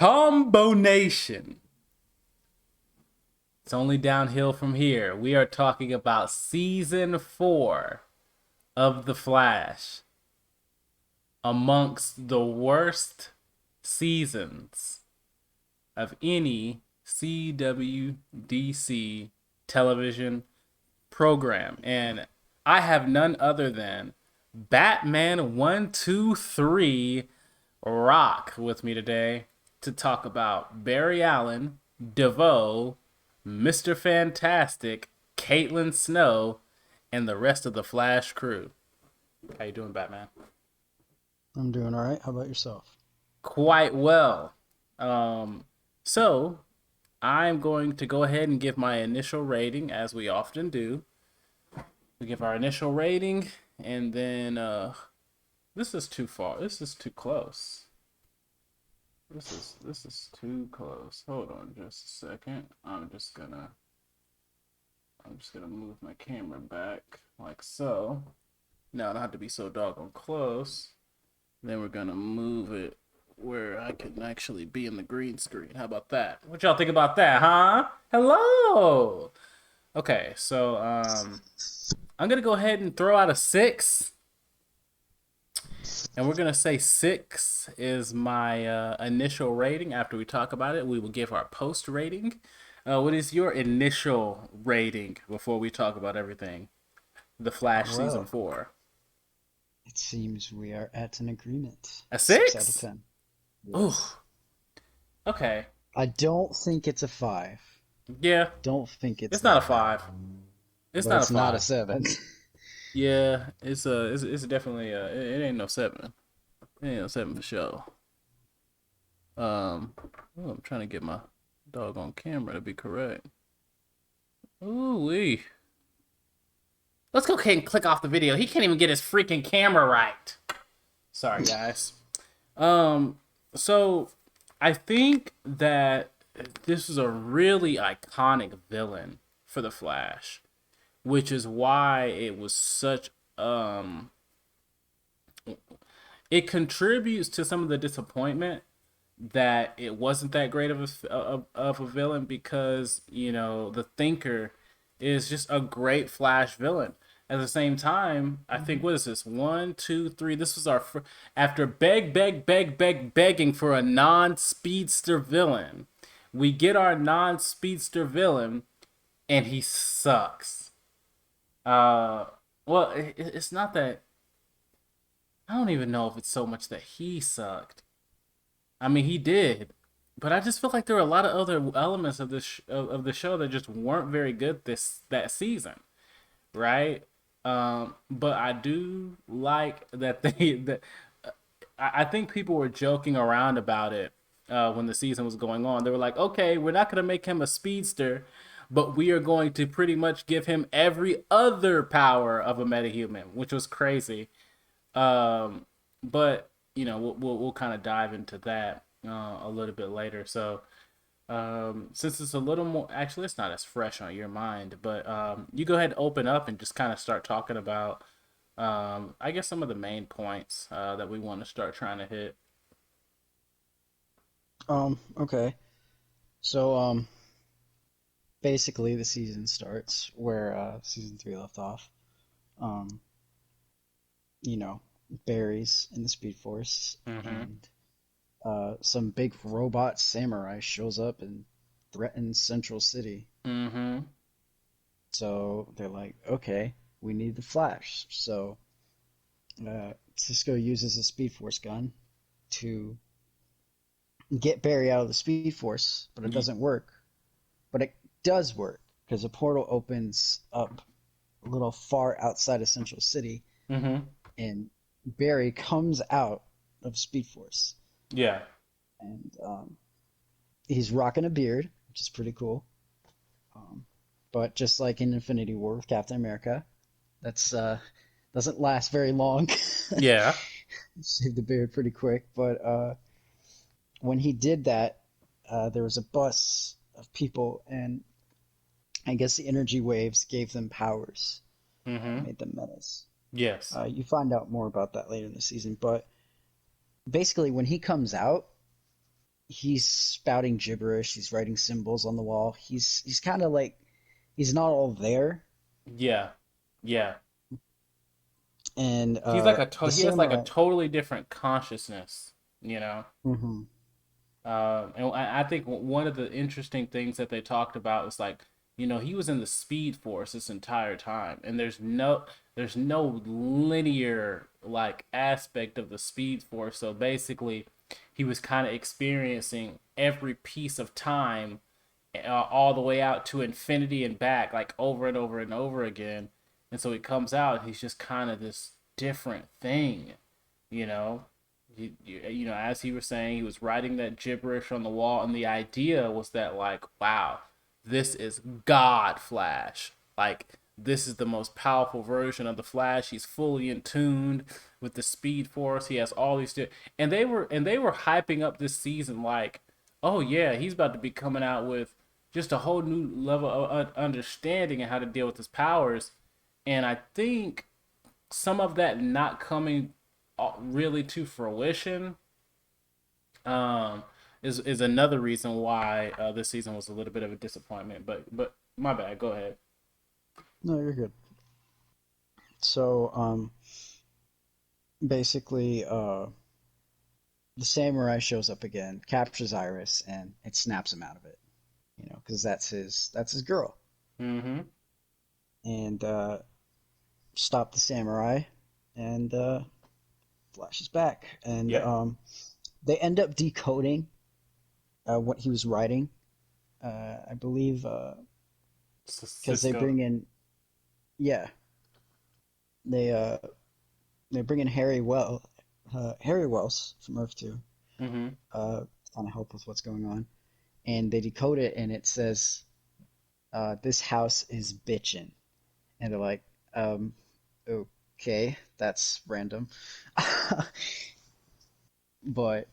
Combination. It's only downhill from here. We are talking about season 4 of The Flash, amongst the worst seasons of any CWDC television program. And I have none other than Batman 123 Rock with me today to talk about Barry Allen, DeVoe, Mr. Fantastic, Caitlin Snow, and the rest of the Flash crew. How you doing, Batman? I'm doing all right. How about yourself? Quite well. Um, so I'm going to go ahead and give my initial rating, as we often do. We give our initial rating, and then this is too far. This is too close. This is too close. Hold on just a second. I'm just gonna move my camera back like so. Now I don't have to be so doggone close. Then we're gonna move it where I can actually be in the green screen. How about that? What y'all think about that, huh? Hello. Okay, so I'm gonna go ahead and throw out a 6, and we're gonna say 6 is my initial rating. After we talk about it, we will give our post rating. What is your initial rating before we talk about everything? The Flash season Well, 4. it seems we are at an agreement. A 6 out of 6? 10. Yes. Ooh. Okay. I don't think it's a 5. Yeah. Don't think it's It's not a that, 5. It's but not a it's not a 5. 7. Yeah, it's definitely it ain't no 7. It ain't no 7 for sure. I'm trying to get my doggone camera to be correct. Ooh wee. Let's go ahead and click off the video. He can't even get his freaking camera right. Sorry guys. Um, so I think that this is a really iconic villain for the Flash, which is why it was such it contributes to some of the disappointment that it wasn't that great of a villain, because the Thinker is just a great Flash villain. At the same time, I think, what is this, one, two, three? This was after begging for a non-speedster villain. We get our non-speedster villain, and he sucks. Uh, well, it's not that. I don't even know if it's so much that he sucked. I mean, he did, but I just feel like there were a lot of other elements of of the show that just weren't very good that season, right? But I do like that that I think people were joking around about it when the season was going on. They were like, "Okay, we're not going to make him a speedster, but we are going to pretty much give him every other power of a metahuman," which was crazy. But we'll kind of dive into that a little bit later. So since it's a little more, actually, it's not as fresh on your mind, but you go ahead and open up and just kind of start talking about, I guess, some of the main points that we want to start trying to hit. Okay. So, basically the season starts where season 3 left off. Um, you know, Barry's in the Speed Force Mm-hmm. and some big robot samurai shows up and threatens Central City. Mm-hmm. So they're like, okay, we need the Flash. So Cisco uses his Speed Force gun to get Barry out of the Speed Force, but it doesn't work. But it does work because a portal opens up a little far outside of Central City, Mm-hmm. and Barry comes out of Speed Force, Yeah. and he's rocking a beard, which is pretty cool. Um, but just like in Infinity War with Captain America, that's doesn't last very long. Yeah. Shaved the beard pretty quick, but when he did that, there was a bus of people, and I guess the energy waves gave them powers, Mm-hmm. made them menace. Yes. You find out more about that later in the season, but basically, when he comes out, he's spouting gibberish. He's writing symbols on the wall. He's kind of like he's not all there. Yeah, yeah. And the He has like a samurai. totally different consciousness, you know. Hmm. And I think one of the interesting things that they talked about was like, he was in the Speed Force this entire time, and there's no linear like aspect of the Speed Force. So basically, he was kind of experiencing every piece of time all the way out to infinity and back, like over and over and over again. And so he comes out, he's just kind of this different thing, you know. As he was saying, he was writing that gibberish on the wall, and the idea was that, like, wow, this is God Flash. Like, this is the most powerful version of the Flash. He's fully in tuned with the Speed Force. He has all these, and they were hyping up this season like, oh yeah, he's about to be coming out with just a whole new level of understanding and how to deal with his powers. And I think some of that not coming really to fruition um, is another reason why this season was a little bit of a disappointment. But my bad. Go ahead. No, you're good. So basically, the samurai shows up again, captures Iris, and it snaps him out of it. Because that's his girl. Mm-hmm. And stop the samurai, and flashes back, and Yep. they end up decoding what he was writing. I believe because they Cisco. bring in, yeah, they uh they bring in Harry Wells from Earth 2, Mm-hmm. to kind of help with what's going on, and they decode it, and it says, "This house is bitchin'," and they're like, okay, that's random. But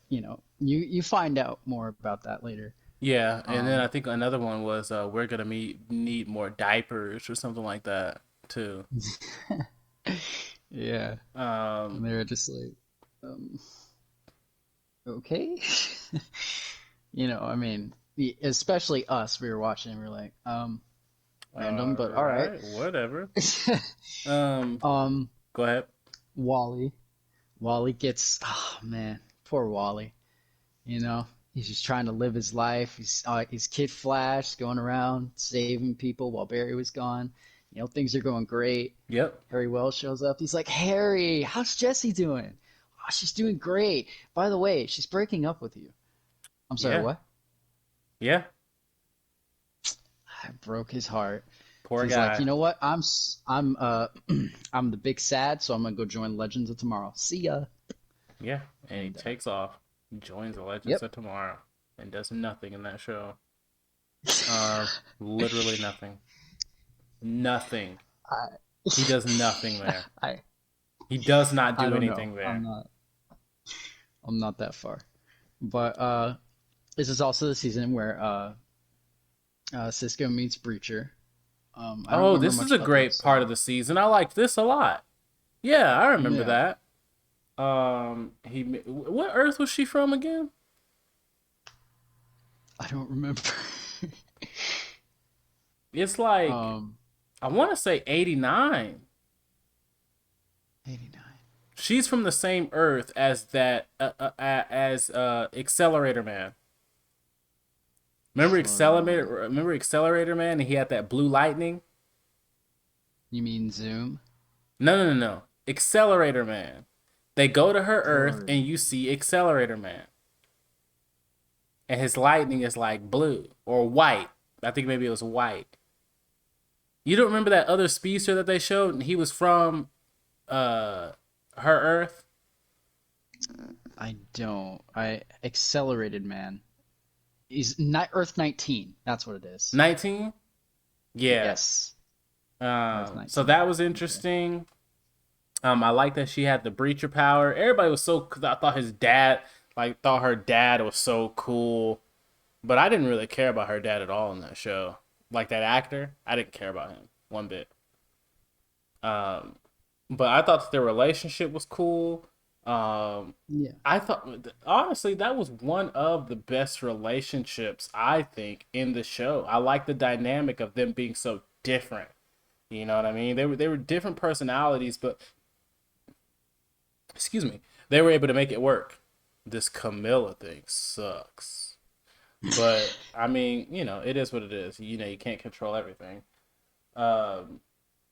you find out more about that later. Yeah, and then I Um, think another one was we're gonna need more diapers or something like that too. yeah, Um, and they were just like, um, okay, I mean, especially us, we were watching, and we were like, random, all but all right. right, whatever. Um, um, Go ahead. Wally, Wally gets, oh man, poor Wally. You know, he's just trying to live his life. He's Kid Flash going around saving people while Barry was gone. Things are going great. Yep. Harry Wells shows up. He's like, Harry, how's Jessie doing? Oh, she's doing great. By the way, she's breaking up with you. I'm sorry, Yeah. what? Yeah. I broke his heart. Poor He's like, guy. you know what? I'm the big sad, so I'm gonna go join Legends of Tomorrow. See ya. Yeah, and he And takes off, joins the Legends yep. of Tomorrow, and does nothing in that show. Uh, Literally nothing. Nothing. I He does nothing there. I He does not I do don't know. anything there. I'm not that far. But this is also the season where Cisco meets Breacher. I don't Oh, remember this is much a about the great part episode. of the season. I like this a lot. Yeah, I remember Yeah, that. What Earth was she from again? I don't remember. It's like um, I want to say 89. 89. She's from the same Earth as that as Accelerator Man. Accelerator Man. Remember Accelerator Man, and he had that blue lightning. You mean Zoom? No, no, no, no. Accelerator Man. They go to her Earth, Accelerator and you Man. see Accelerator Man, and his lightning is like blue or white. I think maybe it was white. You don't remember that other speedster that they showed, and he was from uh her Earth. I don't. I Accelerated Man. He's not Earth 19. That's what it is. 19. Yeah. Yes, Earth So 19. that was Okay. interesting. I like that she had the breacher power. Everybody was so. Cause I thought his dad, like, thought her dad was so cool, but I didn't really care about her dad at all in that show. Like that actor, I didn't care about him one bit. Um, but I thought that their relationship was cool. Um, Yeah. I thought honestly that was one of the best relationships I think in the show. I like the dynamic of them being so different. You know what I mean? They were different personalities, but excuse me, they were able to make it work. This Camilla thing sucks. But I mean, it is what it is. You can't control everything. Um,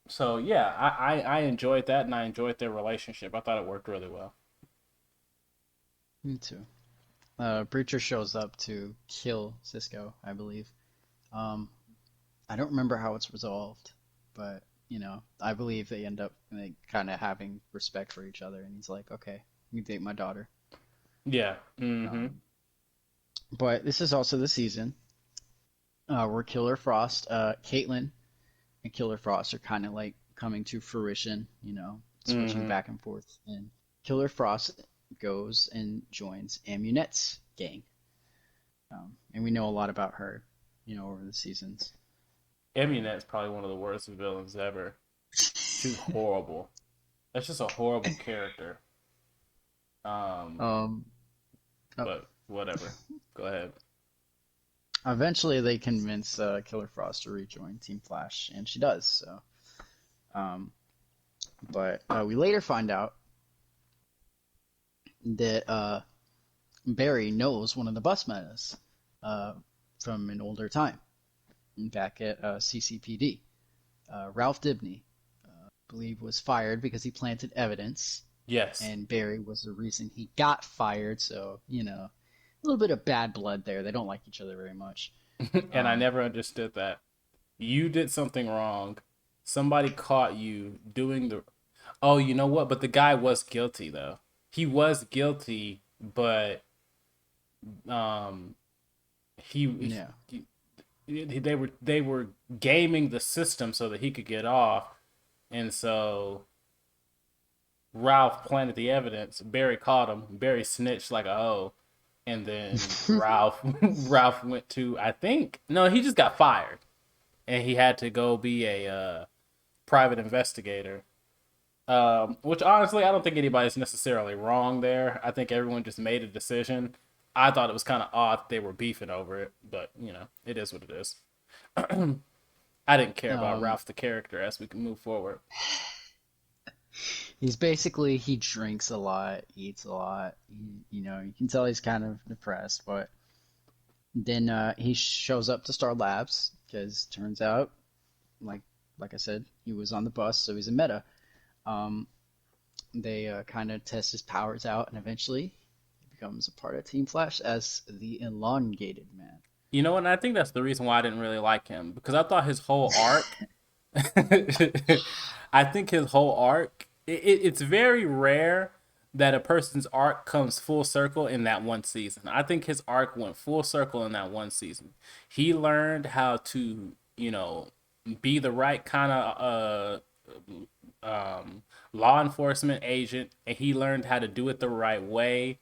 so yeah, I enjoyed that, and I enjoyed their relationship. I thought it worked really well. Me too. Breacher shows up to kill Cisco, I believe. Um, I don't remember how it's resolved, but I believe they end up like kind of having respect for each other, and he's like, "Okay, you date my daughter." Yeah. Mm-hmm. Um, but this is also the season where Killer Frost, Caitlyn, and Killer Frost are kind of like coming to fruition, switching Mm-hmm. back and forth. And Killer Frost goes and joins Amunet's gang. And we know a lot about her, over the seasons. Emunet's probably one of the worst villains ever. She's horrible. That's just a horrible character. Um, Um, uh, but whatever. Go ahead. Eventually, they convince Killer Frost to rejoin Team Flash, and she does. So, um, but we later find out that Barry knows one of the bus metas uh, from an older time, back at CCPD. Ralph Dibny, I believe, was fired because he planted evidence, Yes. and Barry was the reason he got fired. So, a little bit of bad blood there. They don't like each other very much. And I Um, never understood that. You did something wrong. Somebody caught you doing the. Oh, you know what? But the guy was guilty though. He was guilty, but um, yeah. they were gaming the system so that he could get off, and so Ralph planted the evidence. Barry caught him. Barry snitched like a hoe, and then Ralph Ralph went to, I think, no, he just got fired, and he had to go be a private investigator. Which honestly, I don't think anybody's necessarily wrong there. I think everyone just made a decision. I thought it was kind of odd they were beefing over it, but it is what it is. I didn't care about um, Ralph the character as we can move forward. he drinks a lot, eats a lot. You can tell he's kind of depressed, but then he shows up to Star Labs because turns out, like like I said, he was on the bus, so he's a meta. Um, they kind of test his powers out, and eventually he becomes a part of Team Flash as the Elongated Man. You know what? And I think that's the reason why I didn't really like him because I thought his whole arc. I think his whole arc. It's very rare that a person's arc comes full circle in that one season. I think his arc went full circle in that one season. He learned how to, be the right kind of law enforcement agent, and he learned how to do it the right way.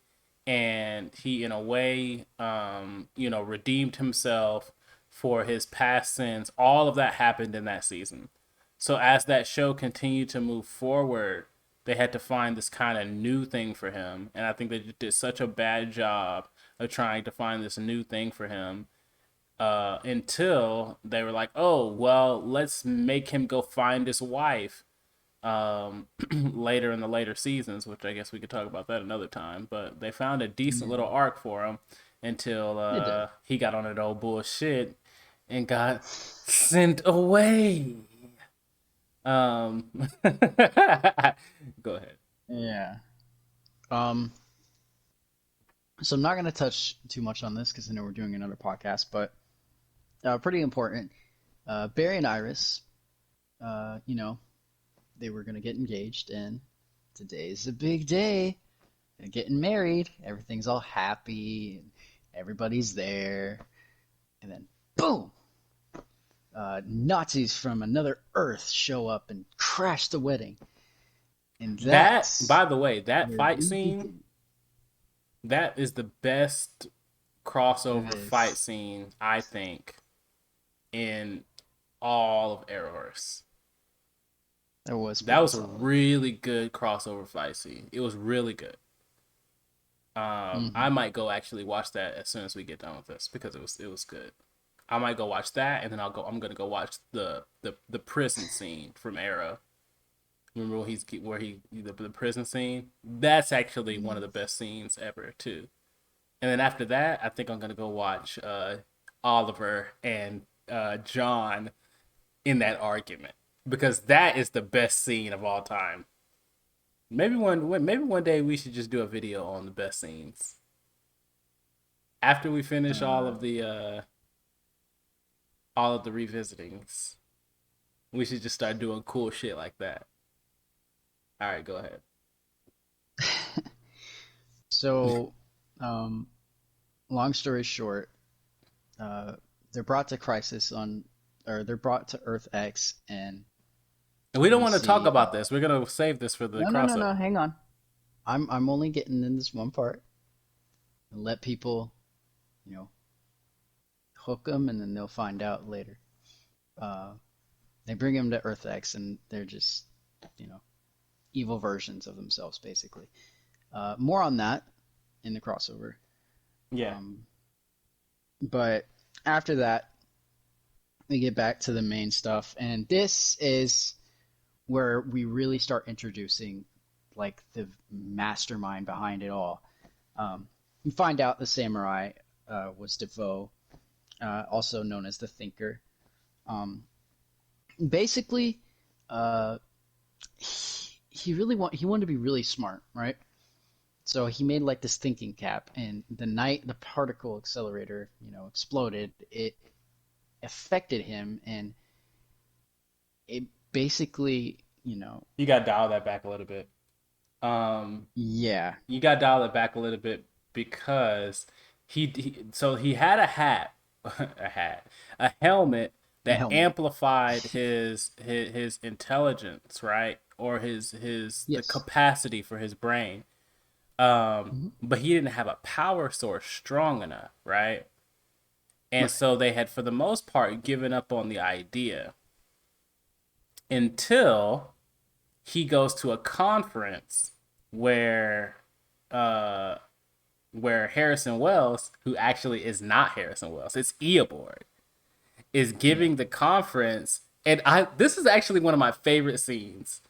And he, in a way, redeemed himself for his past sins. All of that happened in that season. So as that show continued to move forward, they had to find this kind of new thing for him, and I think they did such a bad job of trying to find this new thing for him until they were like, "Oh, well, let's make him go find his wife." Later in the later seasons, which I guess we could talk about that another time. But they found a decent Yeah, little arc for him until they did. he got on that old bullshit and got sent away. Um, go ahead. Yeah. Um, so I'm not going to touch too much on this because I know we're doing another podcast, but pretty important. Barry and Iris, you know, they were going to get engaged, and today's a big day. They're getting married. Everything's all happy, and everybody's there. And then, boom! Nazis from another Earth show up and crash the wedding. And That, that's by the way, that where fight we scene, begin. that is the best It crossover fight is. scene I think in all of Arrowverse. That was That pretty was a solid. really good crossover fight scene. It was really good. I Hmm. might go actually watch that as soon as we get done with this because it was good. I might go watch that, and then I'm gonna go watch the prison scene from Arrow. Remember the prison scene? That's actually one of the best scenes ever too. And then after that, I think I'm gonna go watch Oliver and John in that argument because that is the best scene of all time. Maybe one day we should just do a video on the best scenes after we finish Uh, all of the revisitings. We should just start doing cool shit like that. All right, go ahead. so, um, long story short, uh, they're brought to Crisis on, or they're brought to Earth X, and And we don't we want to talk see. about this. We're gonna save this for the No, no, no, no. crossover. Hang on. I'm only getting in this one part and let people, you know, hook them, and then they'll find out later. Uh, they bring him to Earth X, and they're just, you know, evil versions of themselves, basically. More on that in the crossover. Yeah. Um, but after that, we get back to the main stuff, and this is where we really start introducing like the mastermind behind it all. You find out the samurai was DeVoe, also known as the Thinker. Um, basically, uh, he wanted to be really smart, right? So he made like this thinking cap, and the night the particle accelerator, exploded, it affected him, and it basically, You got to dial that back a little bit. Um, yeah, you got to dial it back a little bit because he had a hat, a hat, a helmet a that helmet. amplified his intelligence, right, or his the Yes. capacity for his brain. Hmm. But he didn't have a power source strong enough, right? And Right. so they had, for the most part, given up on the idea until he goes to a conference where uh where Harrison Wells, who actually is not Harrison Wells, it's Eobard, is Yeah. giving the conference. And I this is actually one of my favorite scenes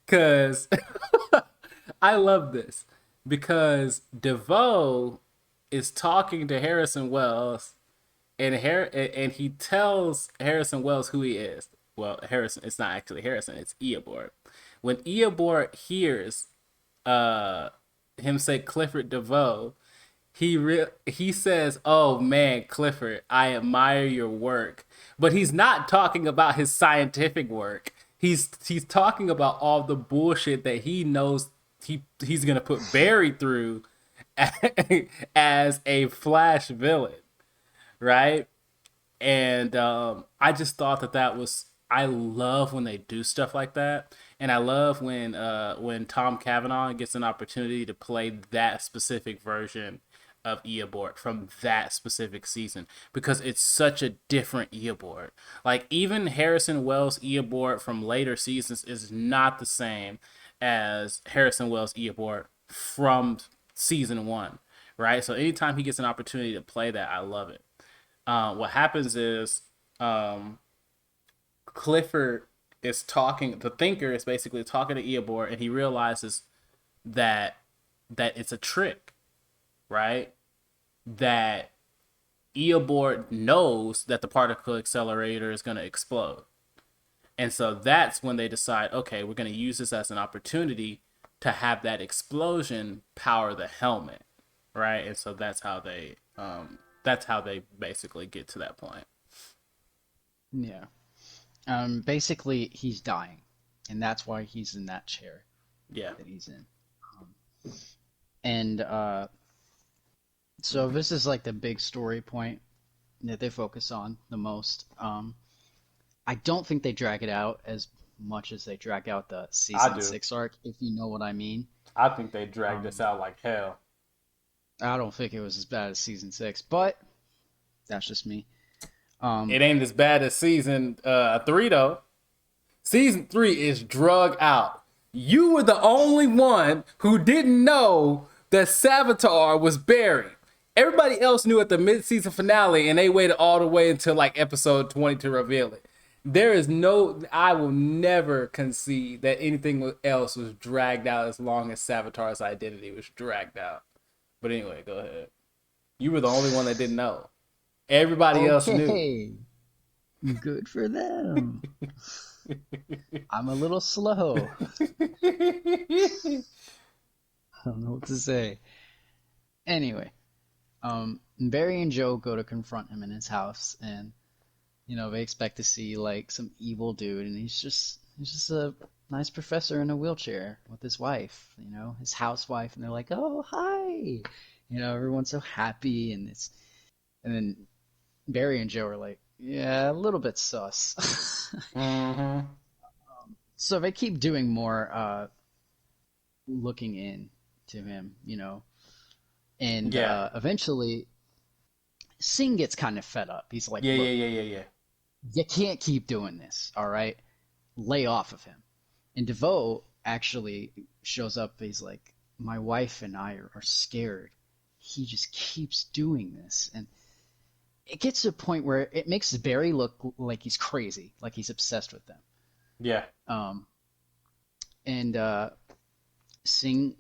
because I love this because DeVoe is talking to Harrison Wells and he tells Harrison Wells who he is. Well, Harrison, it's not actually Harrison, it's Eobard. When Eobard hears uh him say Clifford DeVoe, he says, "Oh man, Clifford, I admire your work." But he's not talking about his scientific work. He's talking about all the bullshit that he knows he's gonna put Barry through as a Flash villain, right? And I just thought that was I love when they do stuff like that, and I love when Tom Cavanaugh gets an opportunity to play that specific version of Eobard from that specific season because it's such a different Eobard. Like even Harrison Wells Eobard from later seasons is not the same as Harrison Wells Eobard from season one, right? So anytime he gets an opportunity to play that, I love it. What happens is um, Clifford is talking. The thinker is basically talking to Eobor, and he realizes that it's a trick, right? That Eobor knows that the particle accelerator is going to explode, and so that's when they decide, okay, we're going to use this as an opportunity to have that explosion power the helmet, right? And so that's how they basically get to that point. Yeah. Basically, he's dying, and that's why he's in that chair Yeah. that he's in. Um, and so this is like the big story point that they focus on the most. I don't think they drag it out as much as they drag out the I season do. six arc, if you know what I mean. I think they dragged this Um, out like hell. I don't think it was as bad as season six, but that's just me. Um, It ain't as bad as season three though. Season 3 is drug out. You were the only one who didn't know that Savitar was buried. Everybody else knew at the mid-season finale, and they waited all the way until like episode 20 to reveal it. There is no, I will never concede that anything else was dragged out as long as Savitar's identity was dragged out. But anyway, go ahead. You were the only one that didn't know. Everybody else knew. Okay, good for them. I'm a little slow. I don't know what to say. Anyway, Barry and Joe go to confront him in his house, and they expect to see like some evil dude, and he's just a nice professor in a wheelchair with his wife, his housewife, and they're like, "Oh, hi." Everyone's so happy, and then Barry and Joe are like, "Yeah, a little bit sus." Mm-hmm. So they keep doing more looking in to him, and Yeah. eventually Singh gets kind of fed up. He's like, Yeah, yeah, "Look, yeah, yeah, yeah. you can't keep doing this, all right? Lay off of him." And DeVoe actually shows up. He's like, "My wife and I are scared. He just keeps doing this." And it gets to a point where it makes Barry look like he's crazy, like he's obsessed with them. Yeah. Um, and Singh,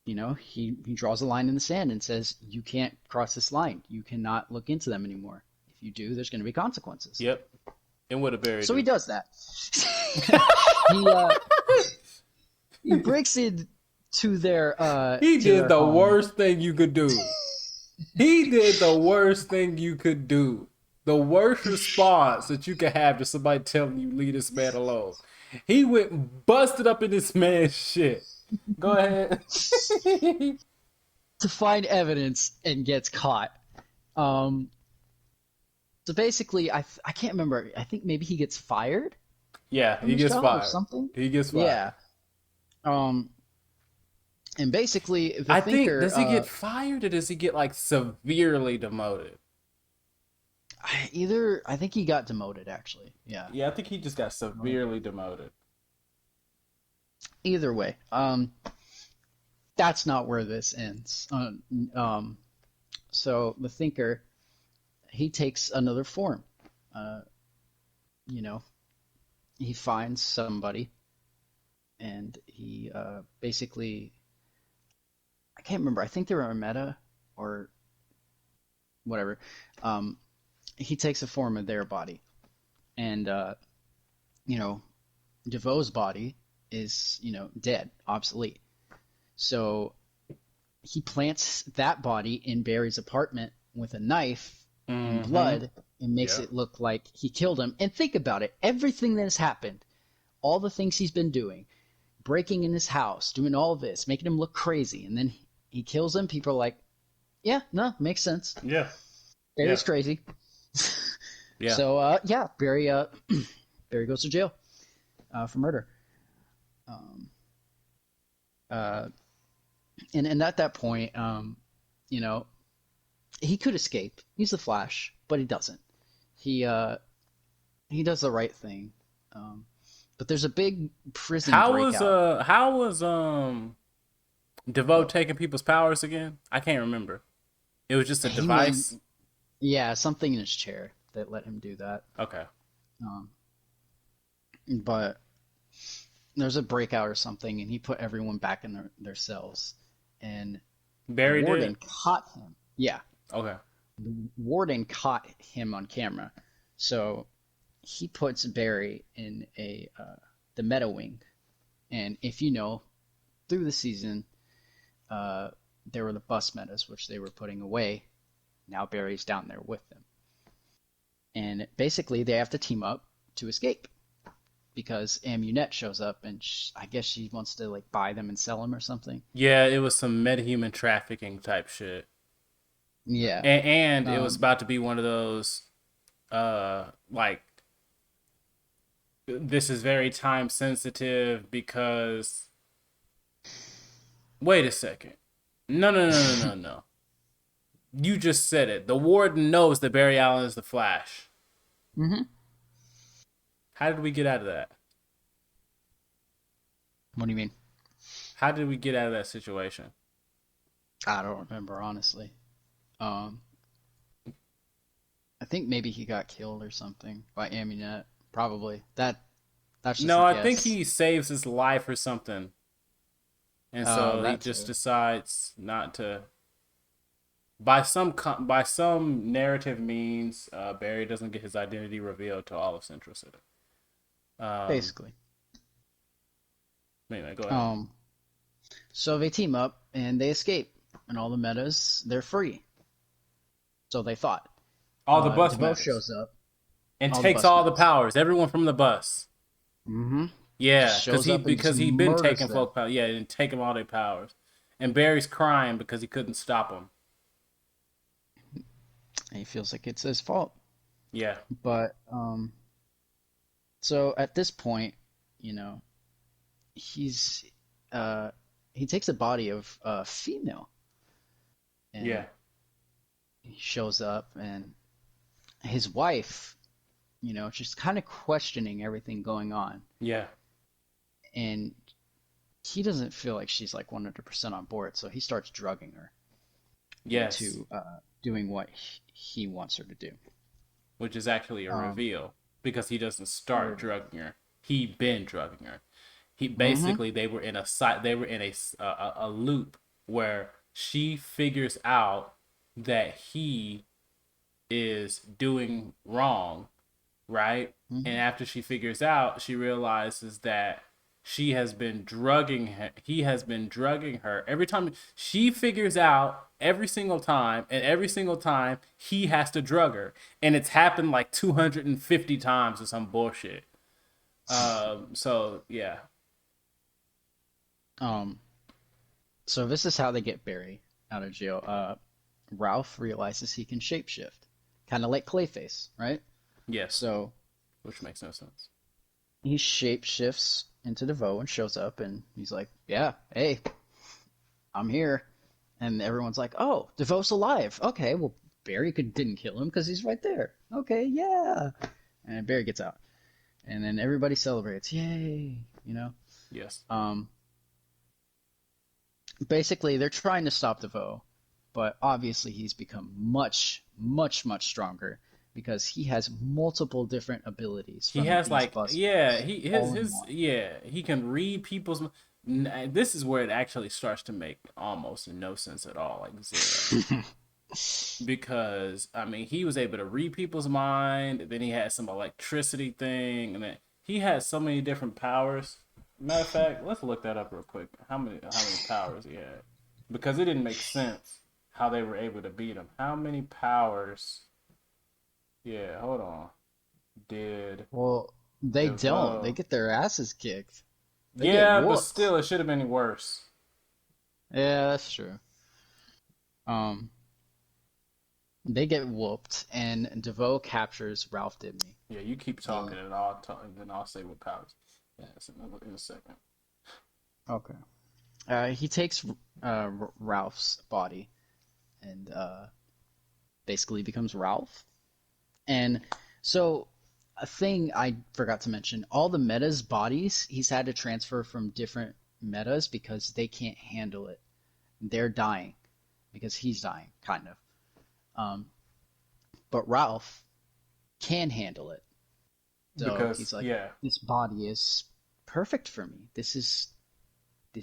he draws a line in the sand and says, "You can't cross this line. You cannot look into them anymore. If you do, there's going to be consequences." Yep. And what did Barry So he do? does that. he he breaks into their He did the home. worst thing you could do. He did the worst thing you could do. The worst response that you could have to somebody telling you leave this man alone. He went and busted up in this man's shit. Go ahead. To find evidence and gets caught. Um, so basically, I can't remember. I think maybe he gets fired Yeah, from he his gets job or fired. something. He gets fired. Yeah. Um, and basically, the I think, thinker, does he get fired or does he get like severely demoted? I think he got demoted actually. Yeah. Yeah, I think he just got severely demoted. Either way, that's not where this ends. So the thinker, he takes another form. Uh, you know, he finds somebody, and he basically, I can't remember. I think they were a meta or whatever. Um, he takes a form of their body, and you know, DeVoe's body is dead, obsolete. So he plants that body in Barry's apartment with a knife and Mm-hmm. blood and makes Yeah. it look like he killed him. And think about it, everything that has happened, all the things he's been doing, breaking in his house, doing all this, making him look crazy, and then he kills him. People are like, yeah, no, makes sense. Yeah. Yeah. Barry's crazy. Yeah. So yeah, Barry Barry goes to jail for murder. Um, uh, and at that point, you know, he could escape. He's the Flash, but he doesn't. He uh, he does the right thing. Um, but there's a big prison breakout. How was DeVoe taking people's powers again? I can't remember. It was just a He made device. Yeah, something in his chair that let him do that. Okay. Um, but there's a breakout or something, and he put everyone back in their cells. And the Barry did. warden caught him. Yeah, Okay. the warden caught him on camera. So he puts Barry in the meta wing. And if you know, through the season, uh, there were the bus metas, which they were putting away. Now Barry's down there with them. And basically, they have to team up to escape because Amunet shows up and I guess she wants to like buy them and sell them or something. Yeah, it was some metahuman trafficking type shit. Yeah. And it was Um, about to be one of those like this is very time sensitive because wait a second. No, no, no, no, no, no. You just said it. The warden knows that Barry Allen is the Flash. mhm. How did we get out of that? What do you mean? How did we get out of that situation? I don't remember honestly. Um, I think maybe he got killed or something by Amunet. Probably. That's just a No, I think guess. he saves his life or something, and Oh, so he that just too. decides not to. By some narrative means, Barry doesn't get his identity revealed to all of Central City. Um, Basically. anyway, go ahead. Um, so they team up and they escape, and all the metas they're free. So they thought. All the bus DeVoe members shows up, and all the takes bus all the metas. powers. Everyone from the bus. Mm-hmm. Just Yeah, shows up and just because he'd been murders taking them. folk power. Yeah, and taking all their powers. And Barry's crying because he couldn't stop him. And he feels like it's his fault. Yeah, But so at this point, you know, he's uh he takes the body of a female and yeah, he shows up and his wife, just kind of questioning everything going on. yeah. And he doesn't feel like she's like 100% on board, so he starts drugging her Yes, into doing what he wants her to do. which is actually a Um, reveal because he doesn't start oh, drugging her. He been drugging her. He mm-hmm, basically they were in a site. They were in a loop where she figures out that he is doing wrong, right? And mm-hmm, after she figures out, she realizes that she has been drugging him. He has been drugging her. Every time she figures out, every single time, and every single time he has to drug her. And it's happened like 250 times or some bullshit. So yeah. um, so this is how they get Barry out of jail. Ralph realizes he can shapeshift, kind of like Clayface, right? Yes. So Which makes no sense. he shapeshifts into DeVoe and shows up, and he's like, "Yeah, hey, I'm here." And everyone's like, "Oh, DeVoe's alive. Okay, well, Barry didn't kill him because he's right there. Okay, yeah." And Barry gets out, and then everybody celebrates. Yay, you know. Yes. Um, Basically, they're trying to stop DeVoe, but obviously he's become much, much, much stronger because he has multiple different abilities He from has these like bus yeah, members he all in his one. yeah, he can read people's this is where it actually starts to make almost no sense at all, like zero. Because I mean, he was able to read people's mind, and then he had some electricity thing, and then he had so many different powers. Matter of fact, let's look that up real quick. How many powers he had? Because it didn't make sense how they were able to beat him. How many powers? Yeah, hold on. Did Well, they don't. They DeVoe? get their asses kicked. They get Yeah, but whooped. still, it should have been worse. Yeah, that's true. Um, they get whooped, and DeVoe captures Ralph Dibny. Yeah, you keep And talking, and I'll talk, and then I'll say what powers. Yeah, in a second. okay, he takes Ralph's body and basically becomes Ralph. And so, a thing I forgot to mention: all the metas' bodies he's had to transfer from different metas because they can't handle it. They're dying because he's dying, kind of. Um, but Ralph can handle it. So Because he's like, yeah, this body is perfect for me. This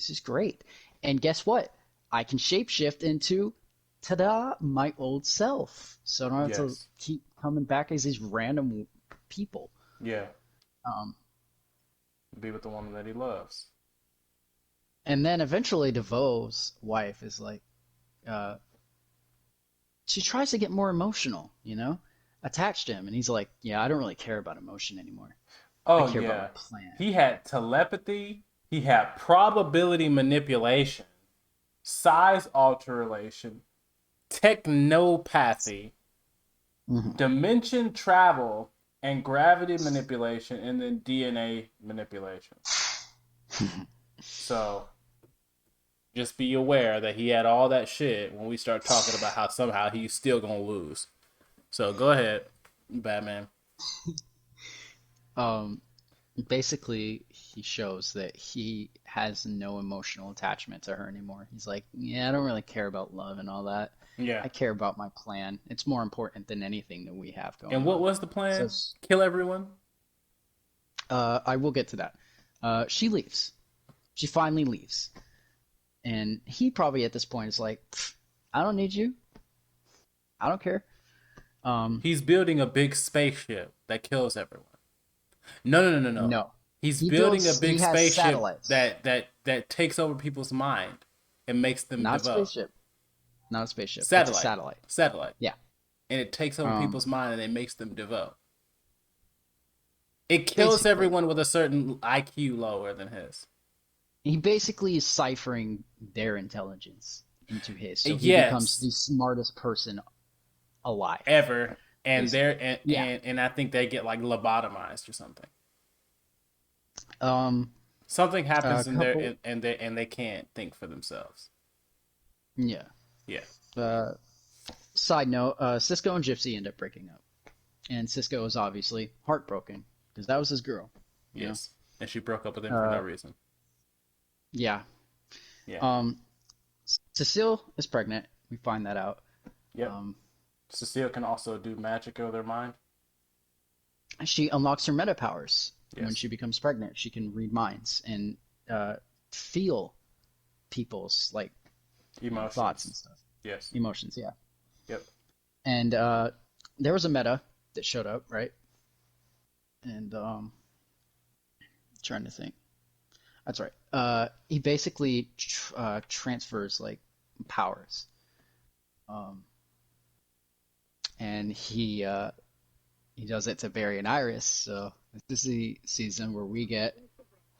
is great. And guess what? I can shapeshift into ta-da, my old self. So I don't have to yes, keep coming back as these random people. yeah, Um, be with the woman that he loves. and then eventually DeVoe's wife is like, uh, she tries to get more emotional, attached to him. And he's like, yeah, I don't really care about emotion anymore. I Oh care about my yeah, plan. he had telepathy. He had probability manipulation, size alteration, technopathy, Hmm. dimension travel, and gravity manipulation, and then DNA manipulation. So just be aware that he had all that shit when we start talking about how somehow he's still gonna lose. So go ahead, Batman. um, Basically, he shows that he has no emotional attachment to her anymore. He's like, yeah, I don't really care about love and all that. Yeah. I care about my plan. It's more important than anything that we have And going what on. was the So, plan? Kill everyone? I will get to that. She leaves. She finally leaves. And he probably at this point is like, I don't need you. I don't care. Um, He's building a big spaceship that kills everyone. No, no, no, no, no. no. He's building a big He has spaceship satellites. that takes over people's mind and makes them Not devote. spaceship. Not a spaceship. It's a Satellite. satellite. Satellite. Yeah. And it takes over Um, people's mind and it makes them devote. It kills basically, everyone with a certain IQ lower than his. he basically is ciphering their intelligence into his, so he becomes Yes, the smartest person alive. ever. And Basically, they're yeah. and I think they get like lobotomized or something. Um, Something a happens in there couple, and they can't think for themselves. yeah. Yeah. Uh, side note, Cisco and Gypsy end up breaking up, and Cisco is obviously heartbroken because that was his girl, you know. Yes. And she broke up with him for no Uh, reason. yeah. Yeah. Um, Cecile is pregnant. We find that out. Yep. Um, Cecile can also do magic of their mind. she unlocks her meta powers when Yes. she becomes pregnant. She can read minds and uh, feel people's like thoughts and Emotions. stuff, Yes. emotions. Yeah, Yep. and there was a meta that showed up, right? And trying to think. That's right. He basically transfers like powers, um, and he does it to Barry and Iris. So this is the season where we get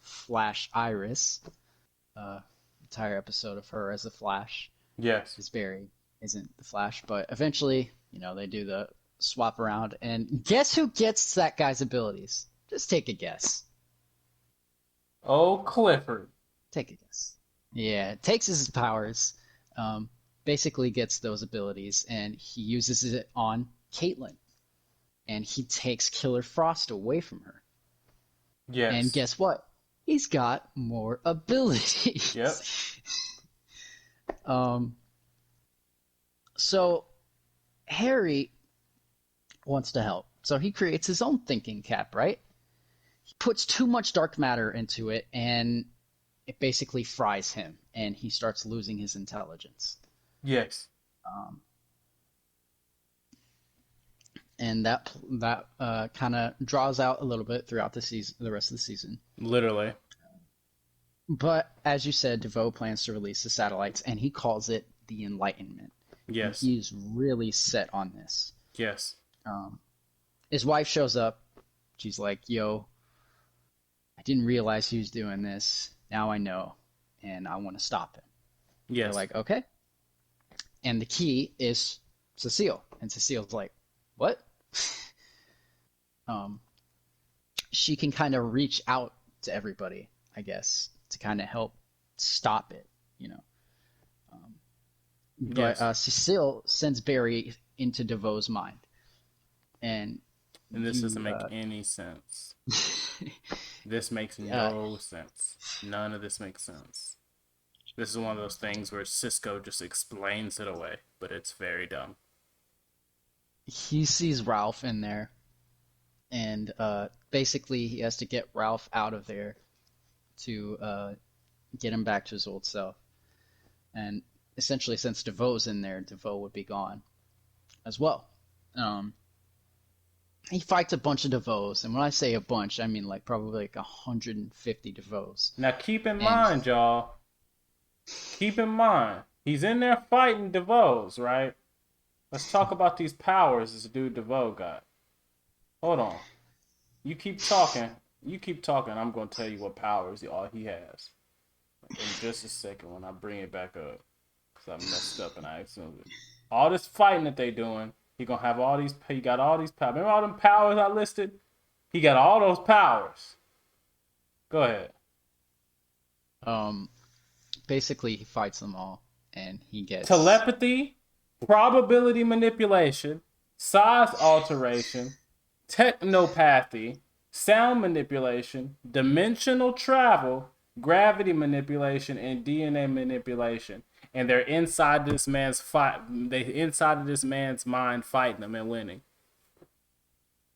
Flash Iris, entire episode of her as the Flash, Yes. because Barry isn't the Flash. But eventually, they do the swap around, and guess who gets that guy's abilities? Just take a guess. Oh, Clifford. Take a guess. Yeah, takes his powers, um, basically gets those abilities, and he uses it on Caitlin, and he takes Killer Frost away from her. And Yes. guess what? He's got more Yep. abilities. um, so Harry wants to help. So he creates his own thinking cap, right? He puts too much dark matter into it and it basically fries him and he starts losing his intelligence. Yes. Um, and that kind of draws out a little bit throughout the season, the rest of the season. Literally. But as you said, DeVoe plans to release the satellites and he calls it the Enlightenment. And Yes. he's really set on this. Yes. Um, his wife shows up. She's like, "Yo, I didn't realize he was doing this. Now I know, and I want to stop him." They're Yes. like, "Okay." And the key is Cecile, and Cecile's like, "What?" um, she can kind of reach out to everybody, I guess, to kind of help stop it, you know. Um, but Yes. Cecile sends Barry into DeVoe's mind, and And this doesn't you, make any sense. This makes uh, no sense. None of this makes sense. This is one of those things where Cisco just explains it away, but it's very dumb. he sees Ralph in there, and basically he has to get Ralph out of there to get him back to his old self. And essentially, since DeVoe's in there, DeVoe would be gone as well. Um, he fights a bunch of DeVoes, and when I say a bunch, I mean like probably like 150 DeVoes. Now keep in And mind, y'all. Keep in mind, he's in there fighting DeVoes, right? Let's talk about these powers this dude DeVoe got. Hold on. You keep talking. You keep talking. I'm gonna tell you what powers all he has in just a second when I bring it back up, cause I messed up and I accidentally. All this fighting that they doing, he gonna have all these. He got all these powers. Remember all them powers I listed? He got all those powers. Go ahead. um, basically, he fights them all, and he gets Telepathy, probability manipulation, size alteration, technopathy, sound manipulation, dimensional travel, gravity manipulation, and DNA manipulation. And they're inside this man's fight. They inside of this man's mind, fighting him and winning.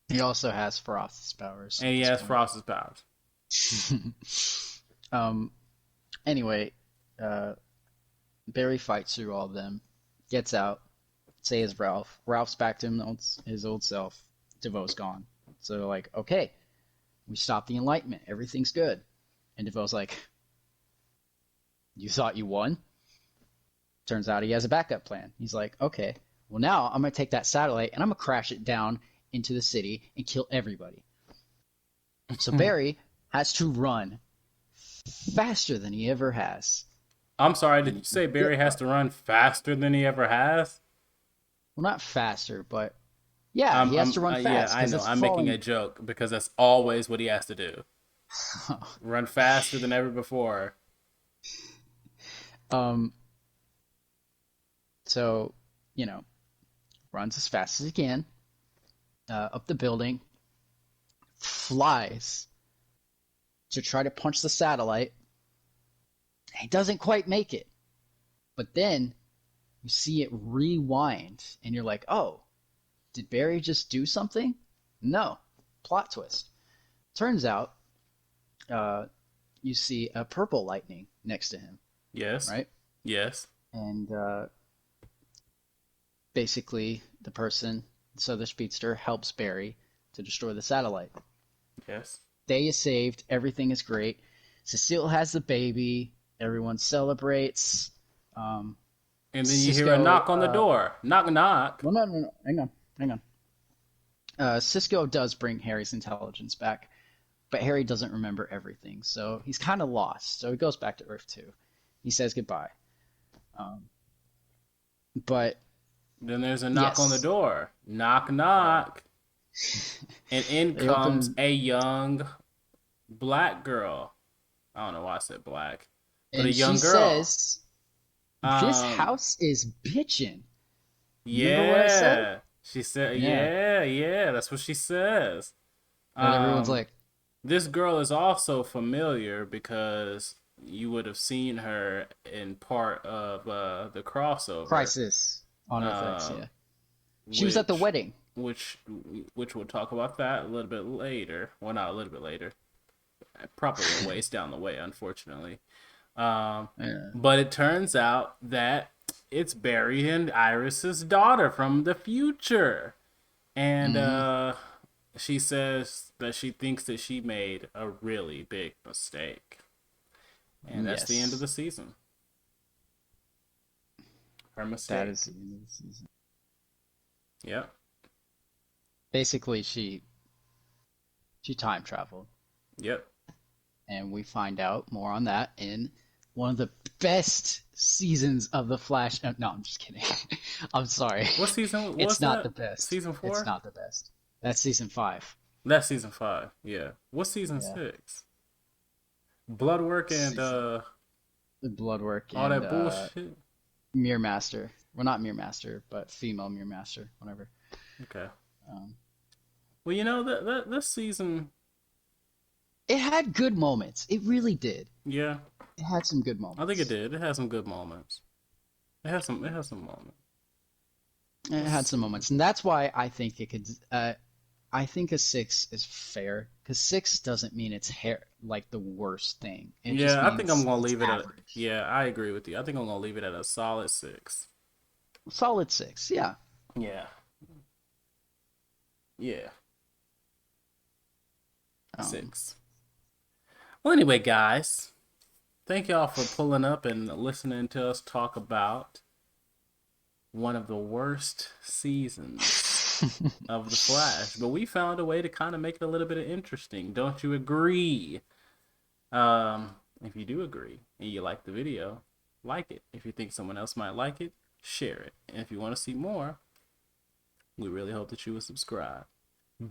He also has Frost's powers And at he this has point. Frost's powers. um. Anyway, uh, Barry fights through all of them, gets out. Say is Ralph. Ralph's back to his old self. DeVoe's gone. So they're like, okay, we stopped the Enlightenment. Everything's good. And DeVoe's like, you thought you won? Turns out he has a backup plan. He's like, okay, well now I'm gonna take that satellite and I'm gonna crash it down into the city and kill everybody. So Barry has to run faster than he ever has. I'm sorry, did And you say yeah, Barry has to run faster than he ever has? well, not faster, but yeah, he has to run Yeah, fast I because know. that's I'm making a falling. joke because that's always what he has to do. Run faster than ever before. um, so runs as fast as he can up the building, flies to try to punch the satellite. He doesn't quite make it, but then you see it rewind, and you're like, oh, did Barry just do something? No, plot twist. Turns out, uh, you see a purple lightning next to him, Yes. right? Yes. And basically, so the speedster helps Barry to destroy the satellite. Yes. Day is saved. Everything is great. Cecile has the baby. Everyone celebrates. Um, And then you hear a Cisco. knock on the door. Knock, knock. Well, no, no, no. Hang on. Hang on. Cisco does bring Harry's intelligence back, but Harry doesn't remember everything, so he's kind of lost. So he goes back to Earth 2. He says goodbye. Um, but Then there's a knock on the yes, door. Knock, yeah. knock. And in They comes open, a young black girl. I don't know why I said black, but a and she young girl. says, "This Um, house is bitchin'." Remember what I said? yeah. She said, Yeah. yeah, yeah, that's what she says. And everyone's Um, like, this girl is also familiar because you would have seen her in part of the crossover, "Crisis on Earth X." um, Yeah. She was at the which, wedding. which, which we'll talk about that a little bit later. Well, not a little bit later, probably a ways down the way, unfortunately. Um, Yeah. but it turns out that it's Barry and Iris's daughter from the future, and Mm-hmm. she says that she thinks that she made a really big mistake, and that's the end of Yes. the season. Her That is mistake. the end of the season. Yep. Basically, she time traveled, Yep. and we find out more on that in one of the best seasons of The Flash. No, I'm just kidding. I'm sorry. What season was It's not the that? best. Season It's 4? not the best. That's season 5. That's season 5. Yeah. What's season Yeah. 6? Bloodwork and Season the Bloodwork all and that bullshit. Mirror Master. Well, not Mirror Master, but female Mirror Master. Whatever. Okay. Um, Well, you know that this season, it had good moments. It really did. yeah, It had some good I think it moments. did. It has some good moments. It has some moments. It had Let's some see. moments, and that's why I think it could. I think a 6 is fair because 6 doesn't mean it's like the worst thing. It just Yeah, I think I'm means gonna it's leave it at. average. Yeah, I agree with you. I think I'm gonna leave it at a solid 6. Solid 6, yeah. Yeah. Yeah. Um, 6. Well, anyway, guys, thank y'all for pulling up and listening to us talk about one of the worst seasons of The Flash. But we found a way to kind of make it a little bit interesting. Don't you agree? If you do agree and you like the video, like it. If you think someone else might like it, share it. And if you want to see more, we really hope that you will subscribe.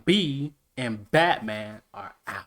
B and Batman are out.